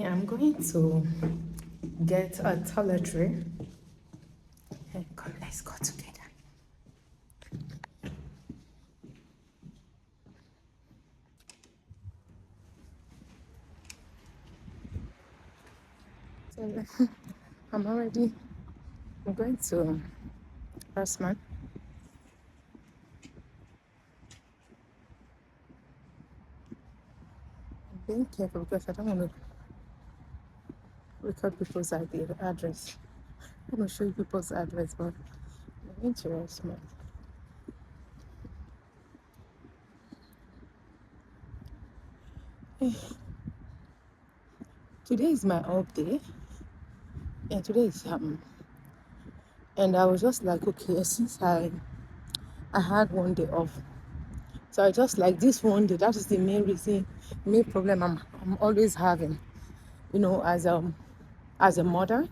I'm going to get a toiletry. Hey, come, let's go together. So, I'm already. I'm going to Rossmann. I'm being careful because I don't want to record people's address. I'm going to show you people's address, but I'm going to Rossmann. Today is my off day, and today is and I was just like, okay, since I had one day off, so I just like this one day. That is the main problem I'm always having. You know, as a mother,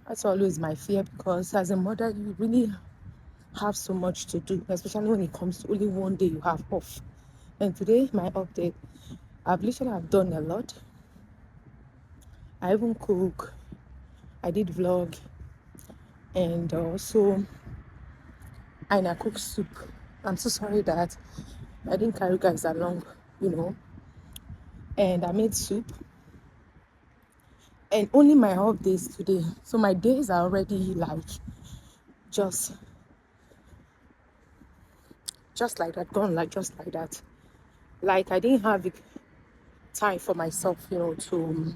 that's always my fear, because as a mother, you really have so much to do, especially when it comes to only one day you have off. And today, my off day, I've done a lot. I even cook. I did vlog, and also I cook soup. I'm so sorry that I didn't carry you guys along, you know. And I made soup, and only my off days today. So my days are already like just like that, gone, like just like that. Like I didn't have the time for myself, you know, to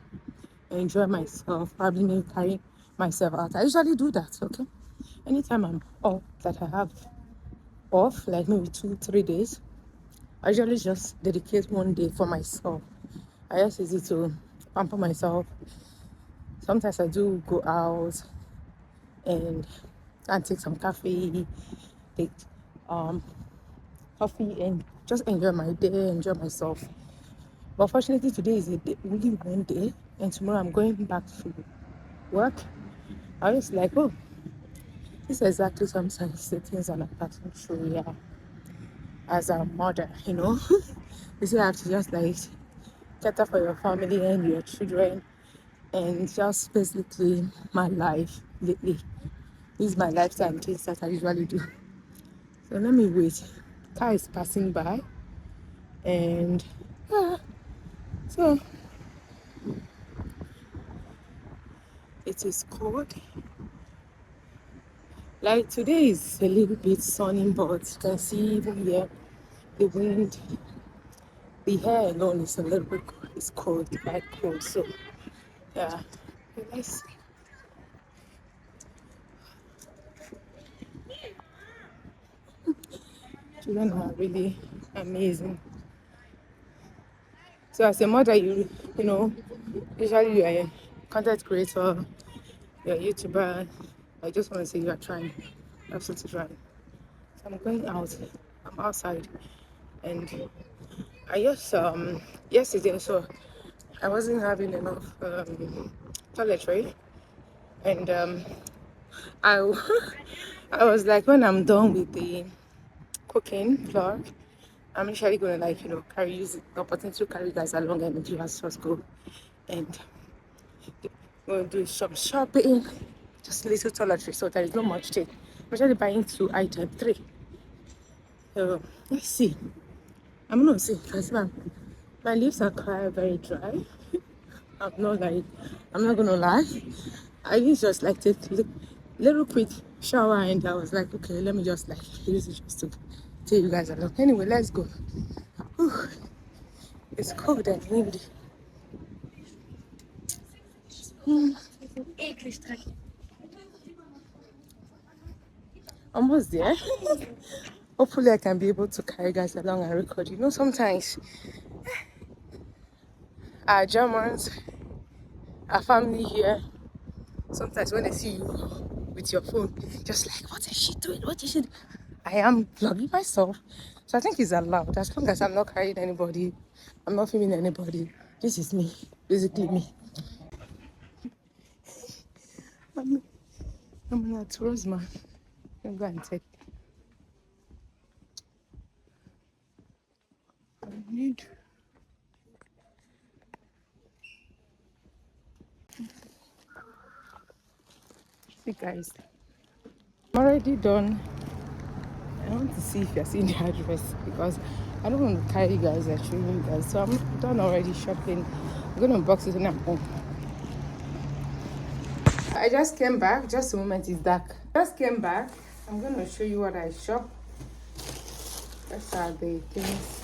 enjoy myself, probably maybe carry myself out. I usually do that, okay? Anytime I'm off, that I have off, like maybe 2-3 days, I usually just dedicate one day for myself. I just use it to pamper myself. Sometimes I do go out and take some take um coffee, and just enjoy my day, enjoy myself. But fortunately, today is only one day, and tomorrow I'm going back to work. I was like, oh, this is exactly sometimes the things I'm passing through, yeah, as a mother, you know. You still have to just like cater for your family and your children, and just basically my life lately. This is my lifestyle and things that I usually do. So let me wait. Car is passing by, and yeah, so it is cold. Like today is a little bit sunny, but you can see even here the wind, the air alone is a little bit cold. It's cold, quite cold. So yeah, okay, let's see. Children are really amazing. So as a mother, you know, usually you're a content creator, you're a YouTuber. I just want to say you are trying, absolutely trying. So I'm going out. I'm outside, and I just yesterday, so I wasn't having enough toiletry, and I I was like, when I'm done with the cooking vlog, I'm actually gonna like, you know, use the opportunity to carry you guys along and do us just go and we'll do some shopping, just little toiletry, so there is not much thing. I'm actually buying 2 items, 3. So let's see. I'm gonna see because my lips are quite very dry. I'm not like, I'm not gonna lie. I used just like take little quick shower, and I was like, okay, let me just like use it just to tell you guys along. Anyway, let's go. Whew. It's cold and windy. Almost there. Hopefully I can be able to carry guys along and record. You know, sometimes our Germans, our family here, sometimes when they see you with your phone, just like, what is she doing? What is she doing? I am vlogging myself. So I think it's allowed. As long as I'm not carrying anybody, I'm not filming anybody. This is me, basically me. I'm, I'm at Rossmann. I'm going to take. I need. See guys, I'm already done. I want to see if you're seeing the address because I don't want to carry you guys and show you guys. So I'm done already shopping. I'm gonna unbox it when I'm home. I just came back. Just a moment, it's dark. Just came back. I'm gonna show you what I shop. These are the things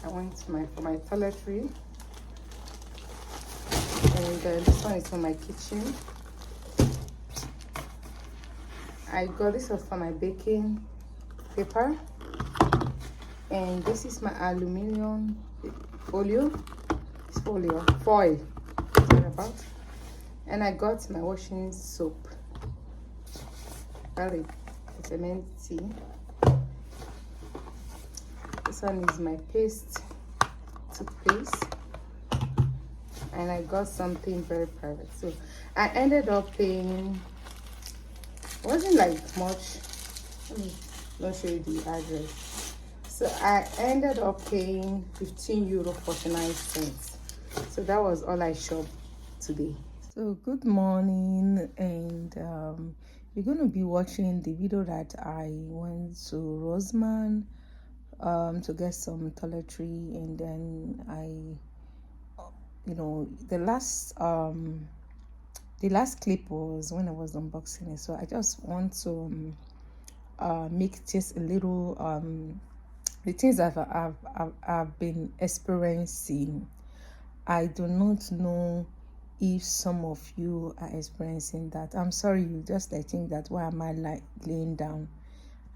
I went to for my toiletry, and this one is for my kitchen. I got this one for my baking paper, and this is my aluminum foil. About. And I got my washing soap. Vitamin C. This one is my toothpaste, and I got something very private. So I ended up paying. Wasn't like much. Let me not show you the address. So I ended up paying €15.49. So that was all I shopped today. So good morning, and you're going to be watching the video that I went to Rossmann to get some toiletry, and then the last clip was when I was unboxing it. So I just want to make just a little the things that I've been experiencing. I do not know if some of you are experiencing that. I'm sorry, you just think that why am I like laying down?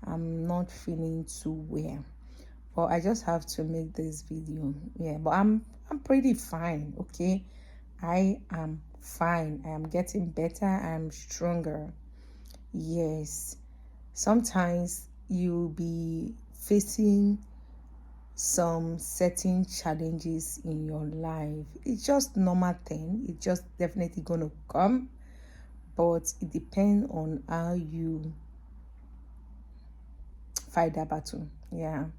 I'm not feeling too well, but I just have to make this video. Yeah, but I'm pretty fine. Okay, I am fine. I am getting better. I am stronger. Yes, sometimes you'll be facing some certain challenges in your life. It's just normal thing. It's just definitely gonna come, but it depends on how you fight that battle. It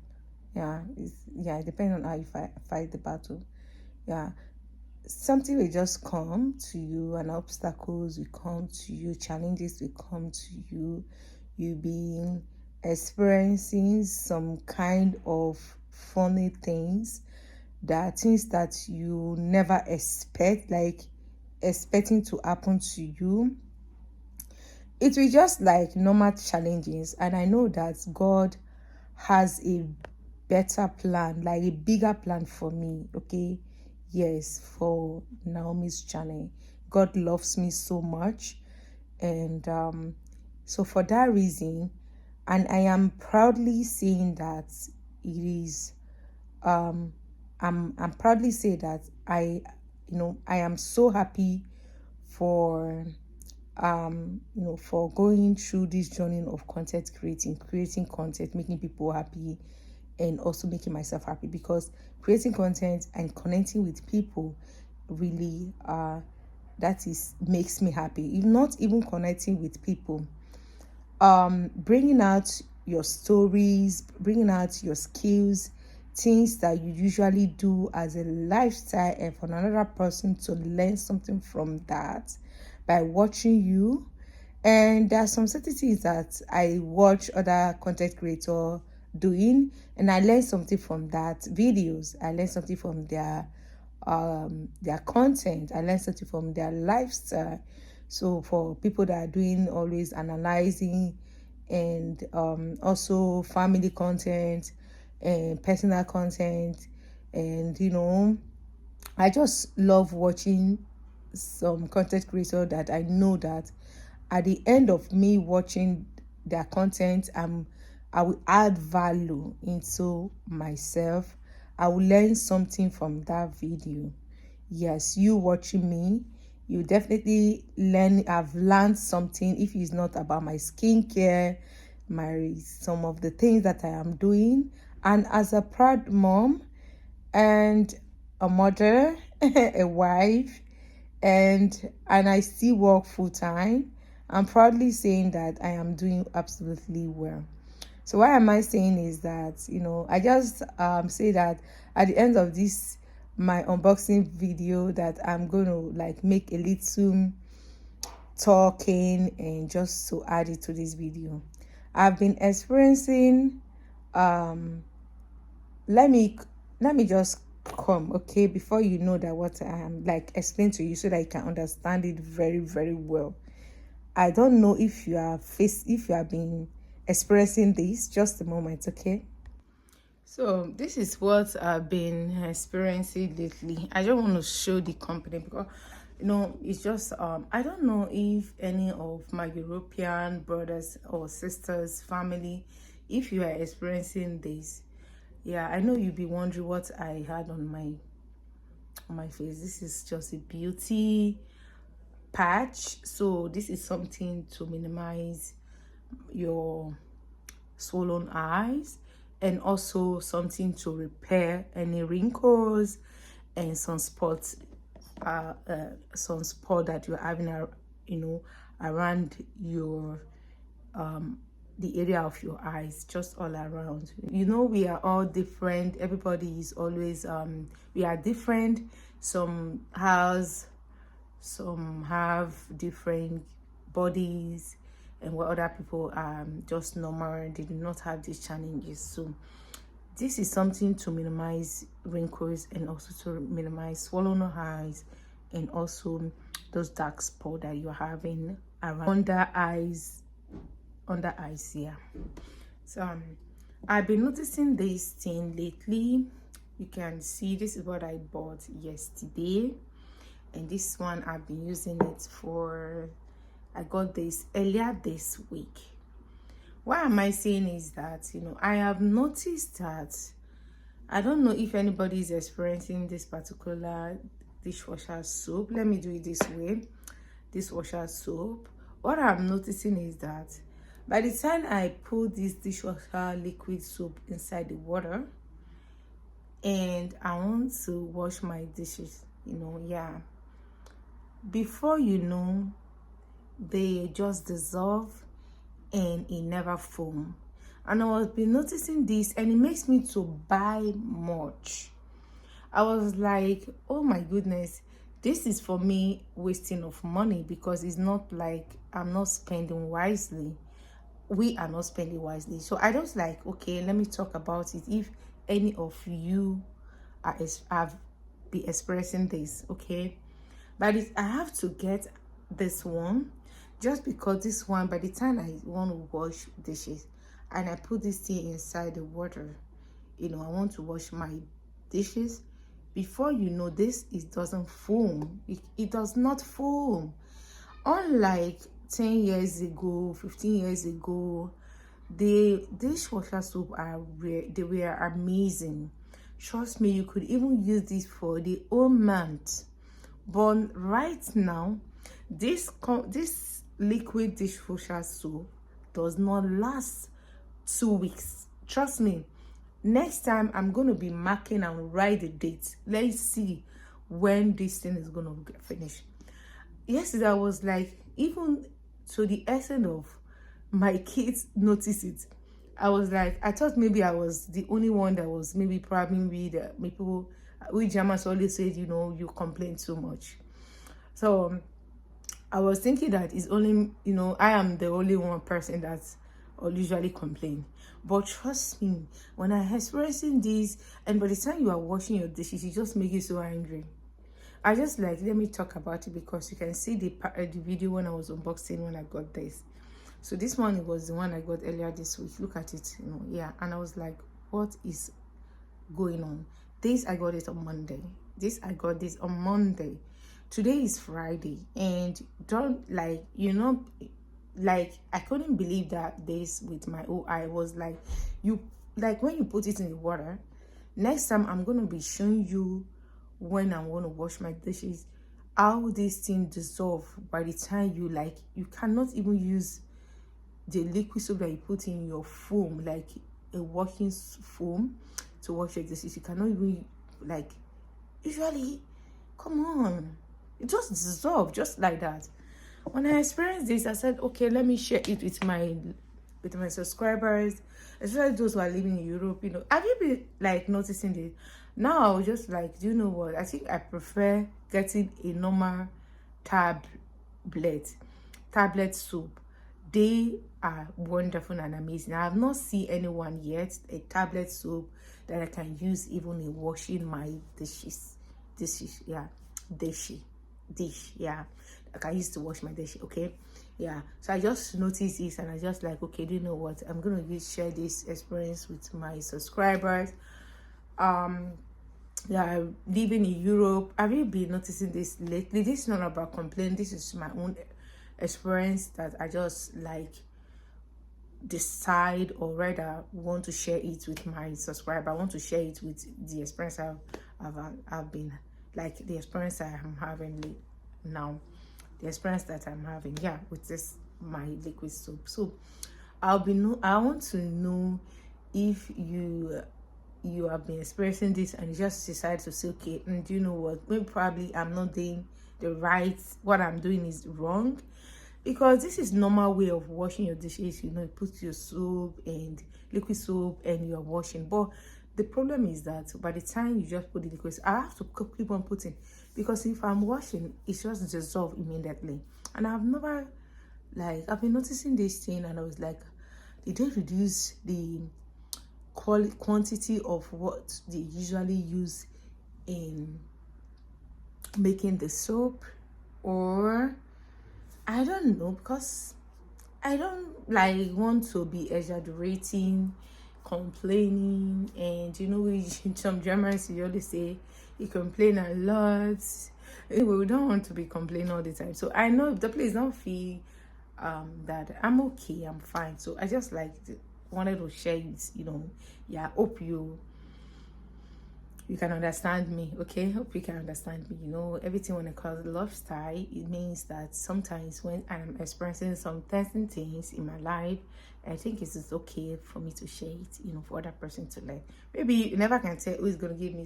depends on how you fight the battle. Something will just come to you, and obstacles will come to you, challenges will come to you. You'll be experiencing some kind of funny things, things that you never expect, like expecting to happen to you. It will just like normal challenges, and I know that God has a better plan, like a bigger plan for me. Okay, yes, for Naomi's journey. God loves me so much, and so for that reason, and I am proudly saying that it is I'm proudly say that I am so happy for for going through this journey of content creating content, making people happy, and also making myself happy, because creating content and connecting with people really makes me happy. If not even connecting with people, bringing out your stories, bringing out your skills, things that you usually do as a lifestyle, and for another person to learn something from that by watching you. And there are some certain things that I watch other content creators doing, and I learn something from that videos. I learn something from their content. I learn something from their lifestyle. So for people that are doing always analyzing, and also family content and personal content, and I just love watching some content creators that I know that at the end of me watching their content, I will add value into myself. I will learn something from that video. Yes, you watching me, you definitely I've learned something. If it's not about my skincare, some of the things that I am doing, and as a proud mom and a mother, a wife, and I still work full time, I'm proudly saying that I am doing absolutely well. So what am I saying is that, I just say that at the end of this, my unboxing video, that I'm going to like make a little talking and just to add it to this video. I've been experiencing um let me just come, okay, before you know that what I am like explain to you so that you can understand it very, very well. I don't know if you have been experiencing this. Just a moment, okay? So this is what I've been experiencing lately. I don't want to show the company because it's just I don't know if any of my European brothers or sisters, family, if you are experiencing this. Yeah, I know you'll be wondering what I had on my face. This is just a beauty patch. So this is something to minimize your swollen eyes, and also something to repair any wrinkles and sunspot that you're having around your the area of your eyes, just all around. We are all different. Everybody is always we are different. Some have different bodies, and what other people are just normal, they do not have these challenges. So this is something to minimize wrinkles and also to minimize swollen eyes, and also those dark spots that you're having around under eyes. Yeah. So I've been noticing this thing lately. You can see this is what I bought yesterday, and this one I've been using it for. I got this earlier this week. Why am I saying is that I have noticed that, I don't know if anybody is experiencing this particular dishwasher soap. Let me do it this way. Dishwasher soap, what I'm noticing is that by the time I put this dishwasher liquid soap inside the water and I want to wash my dishes, before they just dissolve and it never foam. And I was been noticing this, and it makes me to buy much. I was like, oh my goodness, this is for me wasting of money, because it's not like I'm not spending wisely. We are not spending wisely. So I just like, okay, let me talk about it. If any of you have been expressing this, okay, but I have to get this one, just because this one, by the time I want to wash dishes and I put this thing inside the water, I want to wash my dishes, before this, it doesn't foam. It does not foam. Unlike 10 years ago, 15 years ago, the dishwasher soap they were amazing. Trust me, you could even use this for the whole month. But right now, this liquid dishwasher soap does not last 2 weeks. Trust me. Next time I'm going to be marking and write the date. Let's see when this thing is going to finish. Yesterday I was like, even to the extent of my kids notice it. I was like, I thought maybe I was the only one that was maybe probably people. We Germans always said, you complain too much. So I was thinking that it's only, I am the only one person that usually complain. But trust me, when I'm experiencing this, and by the time you are washing your dishes, it just makes you so angry. I just like, let me talk about it, because you can see the video when I was unboxing when I got this. So this one was the one I got earlier this week. Look at it, yeah. And I was like, what is going on? This I got it on Monday. I got this on Monday. Today is Friday, and I couldn't believe that this with my own eye. Was like, when you put it in the water. Next time I'm gonna be showing you when I'm gonna wash my dishes, how this thing dissolve by the time you cannot even use the liquid soap that you put in your foam, like a washing foam, to wash your dishes. You cannot even usually, come on, it just dissolve just like that. When I experienced this, I said, okay, let me share it with my subscribers, especially those who are living in Europe. Have you been noticing this? Now I was just like, do you know what? I think I prefer getting a normal tablet. tablet soap. They are wonderful and amazing. I have not seen anyone yet, a tablet soap that I can use even in washing my dishes. Yeah, dish, yeah. I used to wash my dish, okay? Yeah, so I just noticed this and I just like, okay, do you know what? I'm gonna share this experience with my subscribers. Yeah, living in Europe. Have you been noticing this lately? This is not about complaining. This is my own experience that I just like decide, or rather want to share it with my subscriber. I want to share it with the experience I've been, like the experience I am having now, the experience that I'm having, yeah, with this my liquid soap. So I want to know if you have been experiencing this and you just decide to say, okay, do you know what, maybe probably I'm not doing the right, what I'm doing is wrong, because this is normal way of washing your dishes. You know, you put your soap and liquid soap and you're washing, but the problem is that by the time you just put the liquid, I have to keep on putting, because if I'm washing, it's just dissolve immediately. And I've never, like, I've been noticing this thing and I was like, did they reduce the quantity of what they usually use in making the soap, or I don't know, because I don't like want to be exaggerating, complaining, and you know, some Germans, you always say you complain a lot. Anyway, we don't want to be complaining all the time. So I know if the place don't feel that I'm okay, I'm fine. So I just like wanted to share it, you know. Yeah, hope you can understand me, okay? Hope you can understand me. You know, everything when I call lifestyle, it means that sometimes when I'm experiencing some certain things in my life, I think it is okay for me to share it, you know, for other person to learn. Maybe you never can tell who is going to give me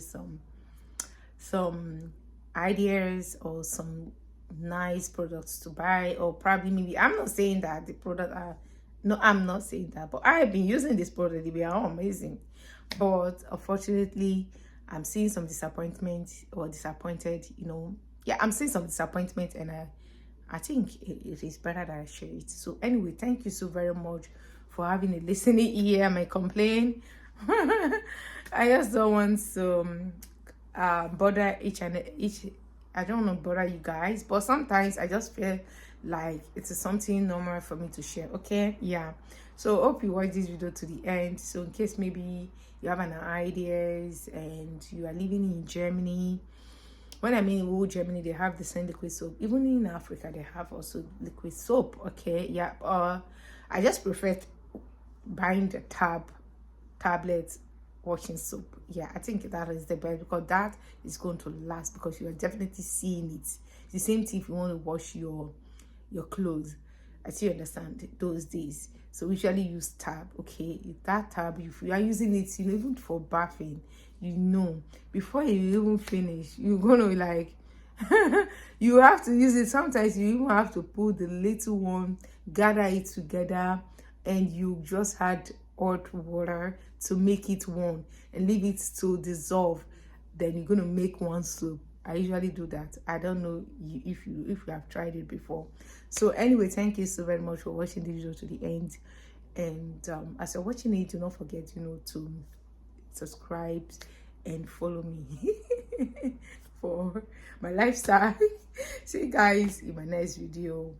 some ideas or some nice products to buy, or probably maybe, I'm not saying that the product are, no, I'm not saying that, but I've been using this product, they are amazing, but unfortunately I'm seeing some disappointment or disappointed, you know. Yeah, I'm seeing some disappointment, and I think it is better that I share it. So anyway, thank you so very much for having a listening ear. I may complain. I just don't want to bother each. I don't want to bother you guys, but sometimes I just feel like it is something normal for me to share, okay? Yeah, so hope you watch this video to the end. So in case maybe you have an ideas and you are living in Germany, when I mean in Germany, they have the same liquid soap. Even in Africa, they have also liquid soap, okay? Yeah, I just prefer buying the tablet washing soap. Yeah, I think that is the best, because that is going to last, because you are definitely seeing it. It's the same thing if you want to wash your clothes. I still understand those days. So we usually use tab, okay? That tab, if you are using it, you know, even for bathing, you know, before you even finish, you're gonna like you have to use it. Sometimes you even have to put the little one, gather it together, and you just add hot water to make it warm and leave it to dissolve. Then you're gonna make one soup. I usually do that. I don't know if you have tried it before. So anyway, thank you so very much for watching the video to the end. And as you're watching it, do not forget, you know, to subscribe and follow me for my lifestyle. See you guys in my next video.